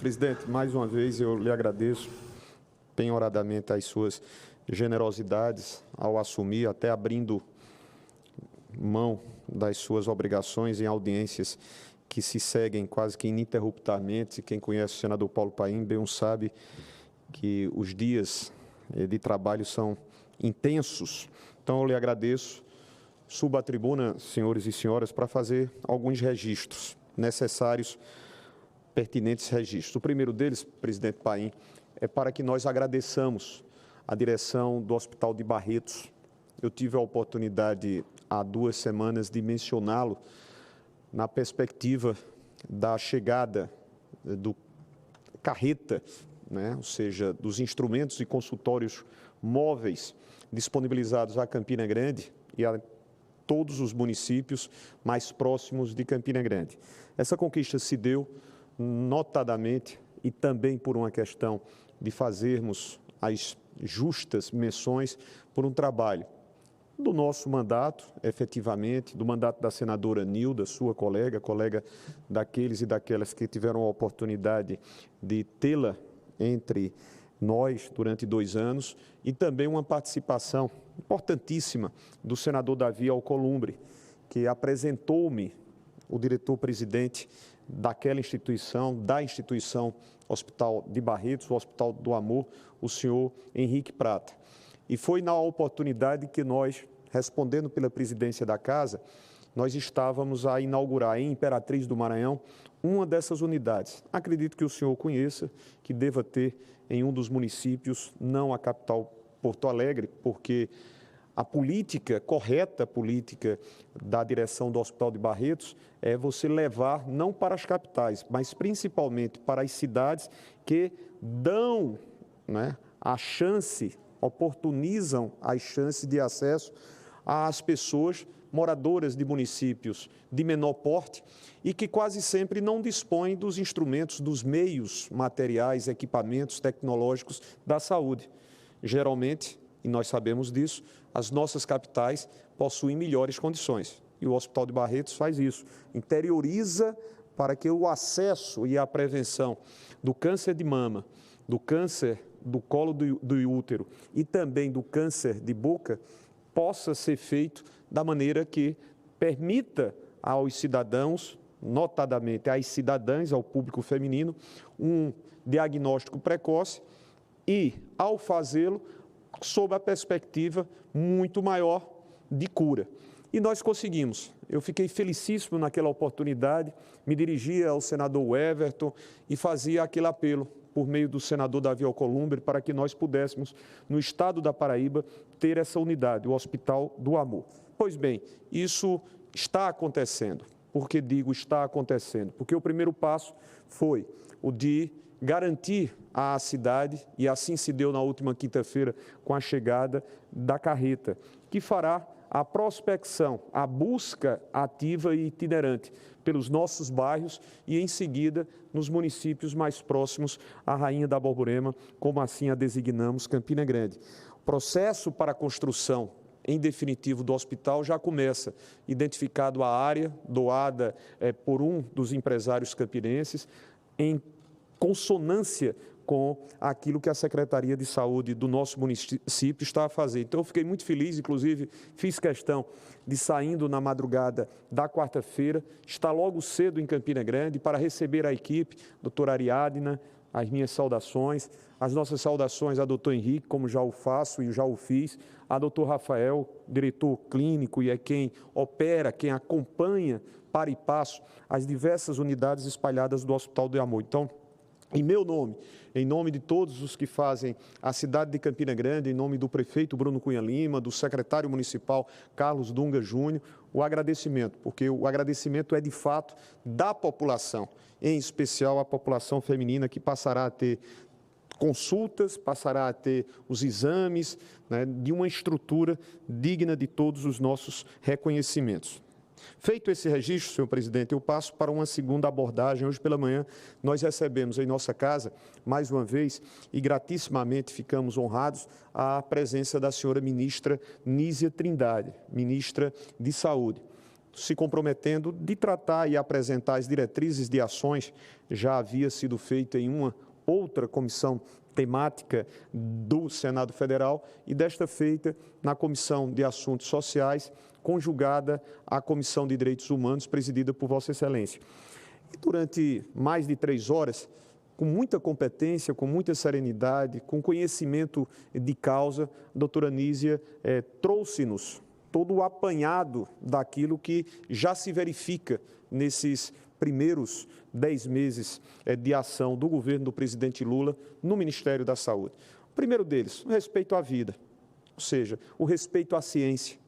Presidente, mais uma vez eu lhe agradeço penhoradamente as suas generosidades ao assumir, até abrindo mão das suas obrigações em audiências que se seguem quase que ininterruptamente. Quem conhece o senador Paulo Paim bem sabe que os dias de trabalho são intensos. Então, eu lhe agradeço. Suba à tribuna, senhores e senhoras, para fazer alguns registros necessários, pertinentes registros. O primeiro deles, presidente Paim, é para que nós agradeçamos a direção do Hospital de Barretos. Eu tive a oportunidade, há 2 semanas, de mencioná-lo na perspectiva da chegada do carreta, ou seja, dos instrumentos e consultórios móveis disponibilizados a Campina Grande e a todos os municípios mais próximos de Campina Grande. Essa conquista se deu notadamente e também por uma questão de fazermos as justas menções por um trabalho do nosso mandato, efetivamente, do mandato da senadora Nilda, sua colega daqueles e daquelas que tiveram a oportunidade de tê-la entre nós durante 2 anos, e também uma participação importantíssima do senador Davi Alcolumbre, que apresentou-me o diretor-presidente daquela instituição, da instituição Hospital de Barretos, o Hospital do Amor, o senhor Henrique Prata. E foi na oportunidade que nós, respondendo pela presidência da Casa, nós estávamos a inaugurar em Imperatriz do Maranhão uma dessas unidades. Acredito que o senhor conheça, que deva ter em um dos municípios, não a capital Porto Alegre, porque a política, correta política da direção do Hospital de Barretos é você levar não para as capitais, mas principalmente para as cidades que dão a chance, oportunizam as chances de acesso às pessoas moradoras de municípios de menor porte e que quase sempre não dispõem dos instrumentos, dos meios materiais, equipamentos tecnológicos da saúde. Geralmente, e nós sabemos disso, as nossas capitais possuem melhores condições. E o Hospital de Barretos faz isso, interioriza para que o acesso e a prevenção do câncer de mama, do câncer do colo do útero e também do câncer de boca possa ser feito da maneira que permita aos cidadãos, notadamente às cidadãs, ao público feminino, um diagnóstico precoce e, ao fazê-lo, sob a perspectiva muito maior de cura. E nós conseguimos. Eu fiquei felicíssimo naquela oportunidade, me dirigia ao senador Everton e fazia aquele apelo por meio do senador Davi Alcolumbre para que nós pudéssemos, no estado da Paraíba, ter essa unidade, o Hospital do Amor. Pois bem, isso está acontecendo. Por que digo está acontecendo? Porque o primeiro passo foi o de garantir à cidade, e assim se deu na última quinta-feira com a chegada da carreta, que fará a prospecção, a busca ativa e itinerante pelos nossos bairros e, em seguida, nos municípios mais próximos à Rainha da Borborema, como assim a designamos, Campina Grande. O processo para a construção, em definitivo, do hospital já começa, identificado a área doada por um dos empresários campinenses, em consonância com aquilo que a Secretaria de Saúde do nosso município está a fazer. Então, eu fiquei muito feliz, inclusive fiz questão de, saindo na madrugada da quarta-feira, estar logo cedo em Campina Grande para receber a equipe, doutora Ariadna, as minhas saudações, as nossas saudações ao doutor Henrique, como já o faço e já o fiz, a doutor Rafael, diretor clínico, e é quem opera, quem acompanha para e passo as diversas unidades espalhadas do Hospital do Amor. Então, em meu nome, em nome de todos os que fazem a cidade de Campina Grande, em nome do prefeito Bruno Cunha Lima, do secretário municipal Carlos Dunga Júnior, o agradecimento, porque o agradecimento é de fato da população, em especial a população feminina que passará a ter consultas, passará a ter os exames, de uma estrutura digna de todos os nossos reconhecimentos. Feito esse registro, senhor presidente, eu passo para uma segunda abordagem. Hoje pela manhã nós recebemos em nossa casa, mais uma vez, e gratissimamente ficamos honrados, a presença da senhora ministra Nízia Trindade, ministra de Saúde. se comprometendo de tratar e apresentar as diretrizes de ações. Já havia sido feita em uma outra comissão temática do Senado Federal e desta feita na Comissão de Assuntos Sociais, conjugada à Comissão de Direitos Humanos, presidida por Vossa Excelência. E durante mais de 3 horas, com muita competência, com muita serenidade, com conhecimento de causa, a doutora Nízia trouxe-nos todo o apanhado daquilo que já se verifica nesses primeiros 10 meses de ação do governo do presidente Lula no Ministério da Saúde. O primeiro deles, o respeito à vida, ou seja, o respeito à ciência,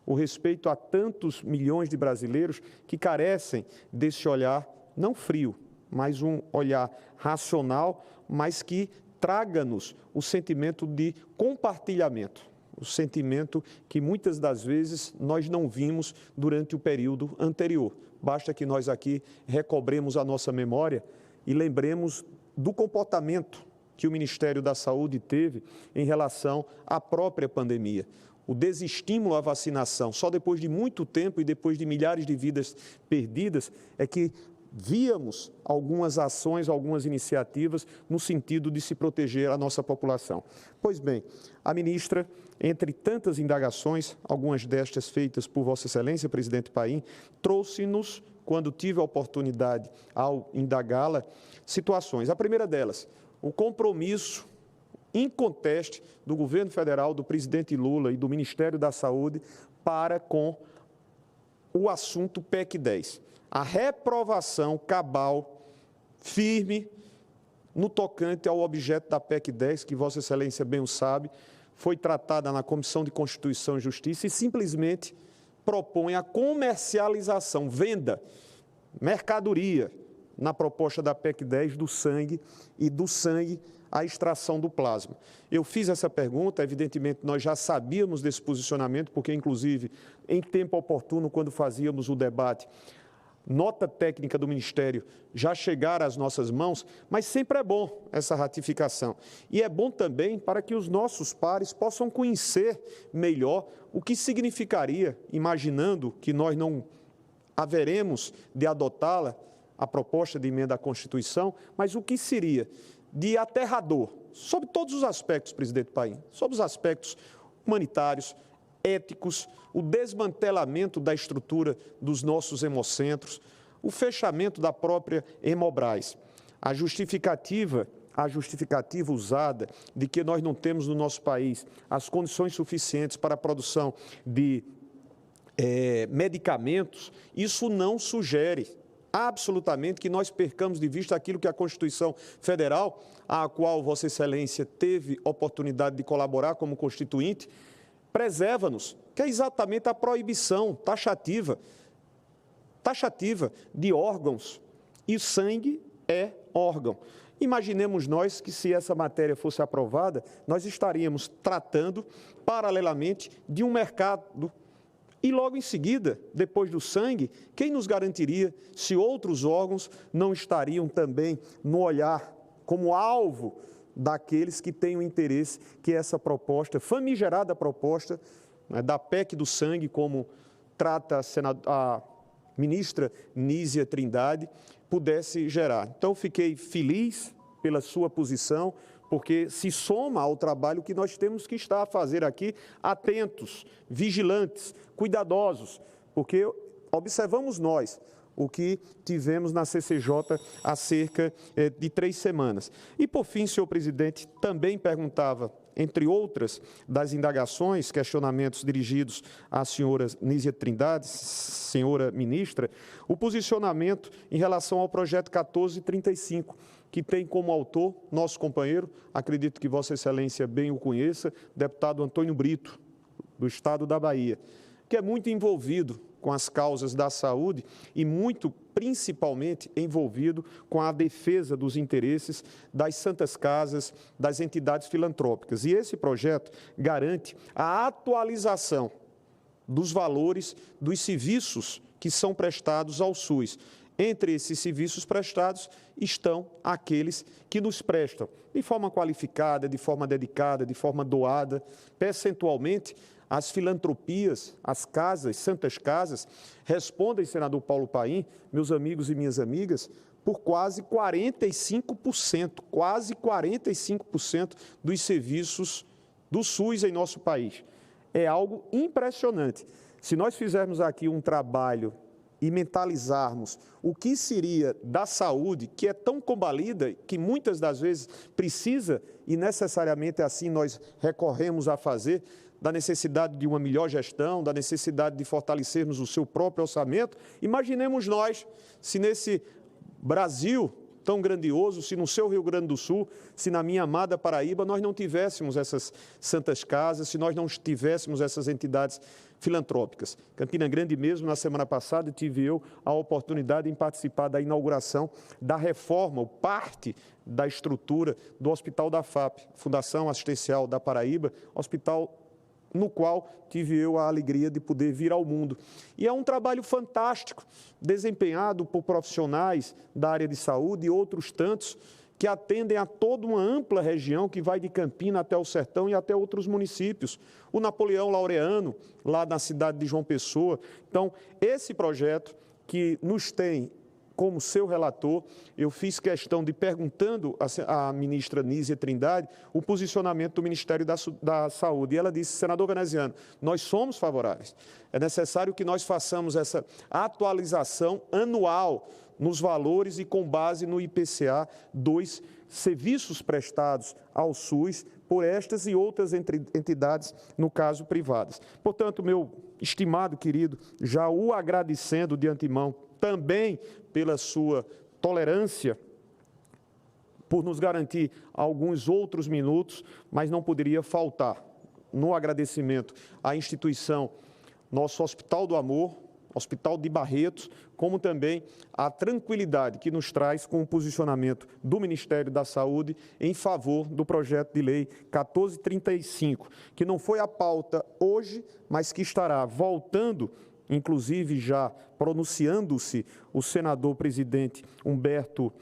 o respeito a tantos milhões de brasileiros que carecem desse olhar não frio, mas um olhar racional, mas que traga-nos o sentimento de compartilhamento, o sentimento que muitas das vezes nós não vimos durante o período anterior. Basta que nós aqui recobremos a nossa memória e lembremos do comportamento que o Ministério da Saúde teve em relação à própria pandemia. O desestímulo à vacinação, só depois de muito tempo e depois de milhares de vidas perdidas, é que víamos algumas ações, algumas iniciativas no sentido de se proteger a nossa população. Pois bem, a ministra, entre tantas indagações, algumas destas feitas por Vossa Excelência, presidente Paim, trouxe-nos, quando tive a oportunidade ao indagá-la, situações. A primeira delas, o compromisso inconteste do governo federal, do presidente Lula e do Ministério da Saúde para com o assunto PEC 10. A reprovação cabal, firme, no tocante ao objeto da PEC 10, que Vossa Excelência bem o sabe, foi tratada na Comissão de Constituição e Justiça e simplesmente propõe a comercialização, venda, mercadoria, na proposta da PEC 10 do sangue e do sangue a extração do plasma. Eu fiz essa pergunta, evidentemente nós já sabíamos desse posicionamento, porque inclusive em tempo oportuno, quando fazíamos o debate, nota técnica do Ministério já chegar às nossas mãos, mas sempre é bom essa ratificação. E é bom também para que os nossos pares possam conhecer melhor o que significaria, imaginando que nós não haveremos de adotá-la, a proposta de emenda à Constituição, mas o que seria de aterrador, sobre todos os aspectos, presidente Paim, sobre os aspectos humanitários, éticos, o desmantelamento da estrutura dos nossos hemocentros, o fechamento da própria Hemobras. A justificativa usada de que nós não temos no nosso país as condições suficientes para a produção de medicamentos, isso não sugere absolutamente que nós percamos de vista aquilo que a Constituição Federal, a qual Vossa Excelência teve oportunidade de colaborar como constituinte, preserva-nos, que é exatamente a proibição taxativa de órgãos, e sangue é órgão. Imaginemos nós que, se essa matéria fosse aprovada, nós estaríamos tratando, paralelamente, de um mercado. E logo em seguida, depois do sangue, quem nos garantiria se outros órgãos não estariam também no olhar como alvo daqueles que têm o interesse que essa proposta, famigerada proposta, da PEC do sangue, como trata a ministra Nízia Trindade, pudesse gerar. Então, fiquei feliz pela sua posição, porque se soma ao trabalho que nós temos que estar a fazer aqui, atentos, vigilantes, cuidadosos, porque observamos nós o que tivemos na CCJ há cerca de 3 semanas. E, por fim, senhor presidente, também perguntava, entre outras das indagações, questionamentos dirigidos à senhora Nízia Trindade, senhora ministra, o posicionamento em relação ao projeto 1435, que tem como autor nosso companheiro, acredito que Vossa Excelência bem o conheça, deputado Antônio Brito, do Estado da Bahia, que é muito envolvido com as causas da saúde e muito, principalmente, envolvido com a defesa dos interesses das santas casas, das entidades filantrópicas. E esse projeto garante a atualização dos valores dos serviços que são prestados ao SUS. Entre esses serviços prestados estão aqueles que nos prestam de forma qualificada, de forma dedicada, de forma doada, percentualmente, as filantropias, as casas, santas casas, respondem, senador Paulo Paim, meus amigos e minhas amigas, por quase 45% dos serviços do SUS em nosso país. É algo impressionante. Se nós fizermos aqui um trabalho e mentalizarmos o que seria da saúde, que é tão combalida, que muitas das vezes precisa, e necessariamente assim nós recorremos a fazer, da necessidade de uma melhor gestão, da necessidade de fortalecermos o seu próprio orçamento, imaginemos nós, se nesse Brasil tão grandioso, se no seu Rio Grande do Sul, se na minha amada Paraíba, nós não tivéssemos essas santas casas, se nós não tivéssemos essas entidades filantrópicas. Campina Grande mesmo, na semana passada, tive eu a oportunidade de participar da inauguração da reforma, ou parte da estrutura do Hospital da FAP, Fundação Assistencial da Paraíba, hospital no qual tive eu a alegria de poder vir ao mundo. E é um trabalho fantástico, desempenhado por profissionais da área de saúde e outros tantos, que atendem a toda uma ampla região que vai de Campina até o Sertão e até outros municípios. O Napoleão Laureano, lá na cidade de João Pessoa. Então, esse projeto que nos tem como seu relator, eu fiz questão de, perguntando à ministra Nízia Trindade, o posicionamento do Ministério da Saúde. E ela disse, senador veneziano, nós somos favoráveis. É necessário que nós façamos essa atualização anual nos valores e com base no IPCA dos serviços prestados ao SUS por estas e outras entidades, no caso, privadas. Portanto, meu estimado querido, já o agradecendo de antemão, também pela sua tolerância, por nos garantir alguns outros minutos, mas não poderia faltar no agradecimento à instituição, nosso Hospital do Amor, Hospital de Barretos, como também a tranquilidade que nos traz com o posicionamento do Ministério da Saúde em favor do projeto de lei 1435, que não foi a pauta hoje, mas que estará voltando, inclusive já pronunciando-se o senador presidente Humberto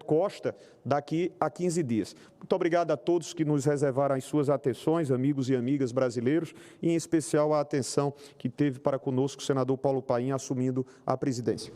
Costa, daqui a 15 dias. Muito obrigado a todos que nos reservaram as suas atenções, amigos e amigas brasileiros, e em especial a atenção que teve para conosco o senador Paulo Paim assumindo a presidência.